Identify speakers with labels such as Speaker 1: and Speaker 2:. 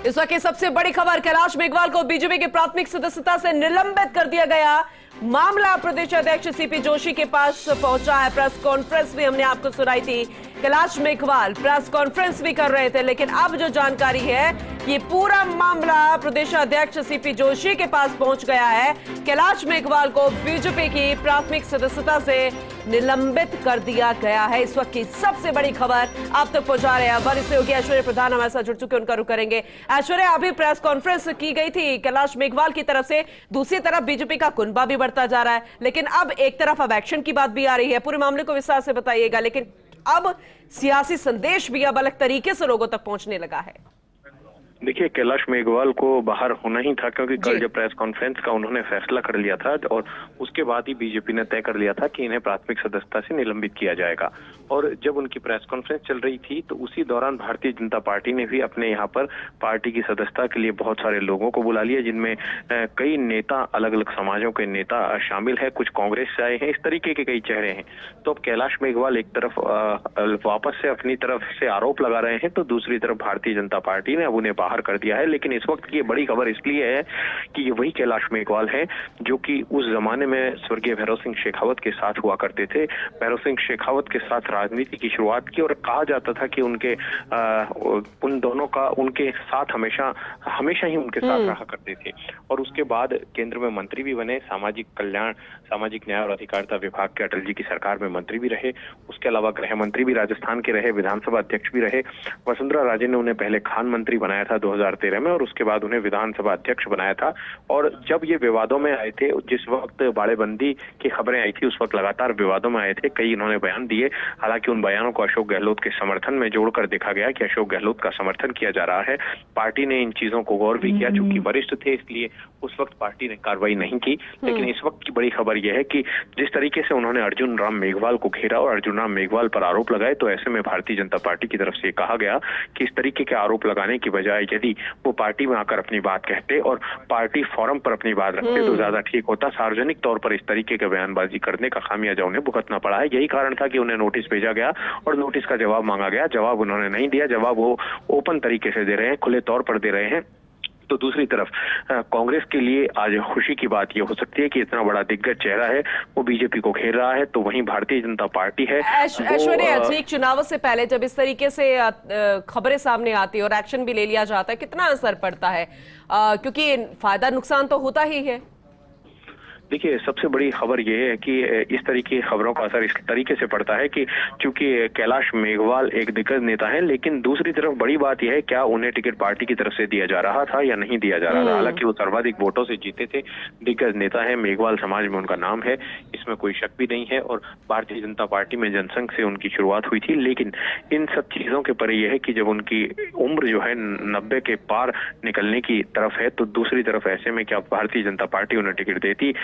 Speaker 1: इस वक्त की सबसे बड़ी खबर, कैलाश मेघवाल को बीजेपी की प्राथमिक सदस्यता से निलंबित कर दिया गया। मामला प्रदेश अध्यक्ष सीपी जोशी के पास पहुंचा है। प्रेस कॉन्फ्रेंस भी हमने आपको सुनाई थी। कैलाश मेघवाल प्रेस कॉन्फ्रेंस भी कर रहे थे, लेकिन अब जो जानकारी है ये पूरा मामला प्रदेश अध्यक्ष सीपी जोशी के पास पहुंच गया है। कैलाश मेघवाल को बीजेपी की प्राथमिक सदस्यता से निलंबित कर दिया गया है। इस वक्त की सबसे बड़ी खबर आप तक पहुंचा रहे हैं हमारे सहयोगी ऐश्वर्या प्रधान हमारे साथ जुड़ चुके, उनका रुख करेंगे। ऐश्वर्या, अभी प्रेस कॉन्फ्रेंस की गई थी कैलाश मेघवाल की तरफ से, दूसरी तरफ बीजेपी का कुनबा भी बढ़ता जा रहा है, लेकिन अब एक तरफ अब एक्शन की बात भी आ रही है। पूरे मामले को विस्तार से बताइएगा, लेकिन अब सियासी संदेश भी अब अलग तरीके से लोगों तक पहुंचने लगा है।
Speaker 2: देखिए, कैलाश मेघवाल को बाहर होना ही था, क्योंकि कल जब प्रेस कॉन्फ्रेंस का उन्होंने फैसला कर लिया था और उसके बाद ही बीजेपी ने तय कर लिया था कि इन्हें प्राथमिक सदस्यता से निलंबित किया जाएगा। और जब उनकी प्रेस कॉन्फ्रेंस चल रही थी तो उसी दौरान भारतीय जनता पार्टी ने भी अपने यहाँ पर पार्टी की सदस्यता के लिए बहुत सारे लोगों को बुला लिया, जिनमें कई नेता, अलग अलग समाजों के नेता शामिल है, कुछ कांग्रेस से आए हैं, इस तरीके के कई चेहरे हैं। तो अब कैलाश मेघवाल एक तरफ वापस से अपनी तरफ से आरोप लगा रहे हैं, तो दूसरी तरफ भारतीय जनता पार्टी ने अब उन्हें बाहर कर दिया है। लेकिन इस वक्त की बड़ी खबर इसलिए है कि ये वही कैलाश मेघवाल है जो कि उस जमाने में स्वर्गीय भैरव सिंह शेखावत के साथ हुआ करते थे। भैरव सिंह शेखावत के साथ राजनीति की शुरुआत की और कहा जाता था कि उन दोनों का उनके साथ हमेशा ही उनके साथ रहा करते थे। और उसके बाद केंद्र में मंत्री भी बने, सामाजिक कल्याण, सामाजिक न्याय और अधिकारिता विभाग के अटल जी की सरकार में मंत्री भी रहे। उसके अलावा गृह मंत्री भी राजस्थान के रहे, विधानसभा अध्यक्ष भी रहे। वसुंधरा राजे ने उन्हें पहले खान मंत्री बनाया था 2013 में, और उसके बाद उन्हें विधानसभा अध्यक्ष बनाया था। और जब ये विवादों में आए थे, जिस वक्त बाड़ेबंदी की खबरें आई थी, उस वक्त लगातार विवादों में आए थे, कई इन्होंने बयान दिए। हालांकि उन बयानों को अशोक गहलोत के समर्थन में जोड़कर देखा गया कि अशोक गहलोत का समर्थन किया जा रहा है। पार्टी ने इन चीजों को गौर भी किया, चूंकि वरिष्ठ थे इसलिए उस वक्त पार्टी ने कार्रवाई नहीं की। लेकिन इस वक्त की बड़ी खबर यह है कि जिस तरीके से उन्होंने अर्जुन राम मेघवाल को घेरा और अर्जुन राम मेघवाल पर आरोप लगाए, तो ऐसे में भारतीय जनता पार्टी की तरफ से कहा गया कि इस तरीके के आरोप लगाने की बजाय यदि वो पार्टी में आकर अपनी बात कहते और पार्टी फोरम पर अपनी बात रखते तो ज्यादा ठीक होता। सार्वजनिक तौर पर इस तरीके के बयानबाजी करने का खामियाजा उन्हें भुगतना पड़ा है। यही कारण था कि उन्हें नोटिस भेजा गया और नोटिस का जवाब मांगा गया। जवाब उन्होंने नहीं दिया। जवाब वो ओपन तरीके से दे रहे हैं, खुले तौर पर दे रहे हैं। तो दूसरी तरफ कांग्रेस के लिए आज खुशी की बात ये हो सकती है कि इतना बड़ा दिग्गज चेहरा है वो बीजेपी को घेर रहा है। तो वहीं भारतीय जनता पार्टी है।
Speaker 1: ऐश्वर्या, ठीक चुनावों से पहले जब इस तरीके से खबरें सामने आती है और एक्शन भी ले लिया जाता है, कितना असर पड़ता है? क्योंकि फायदा नुकसान तो होता ही है।
Speaker 2: देखिए, सबसे बड़ी खबर यह है कि इस तरीके की खबरों का असर इस तरीके से पड़ता है कि चूंकि कैलाश मेघवाल एक दिग्गज नेता है, लेकिन दूसरी तरफ बड़ी बात यह है क्या उन्हें टिकट पार्टी की तरफ से दिया जा रहा था या नहीं दिया जा रहा था। हालांकि वो सर्वाधिक वोटों से जीते थे, दिग्गज नेता है, मेघवाल समाज में उनका नाम है, इसमें कोई शक भी नहीं है। और भारतीय जनता पार्टी में जनसंघ से उनकी शुरुआत हुई थी। लेकिन इन सब चीजों के परे यह है कि जब उनकी उम्र जो है 90 के पार निकलने की तरफ है, तो दूसरी तरफ ऐसे में क्या भारतीय जनता पार्टी उन्हें टिकट देती।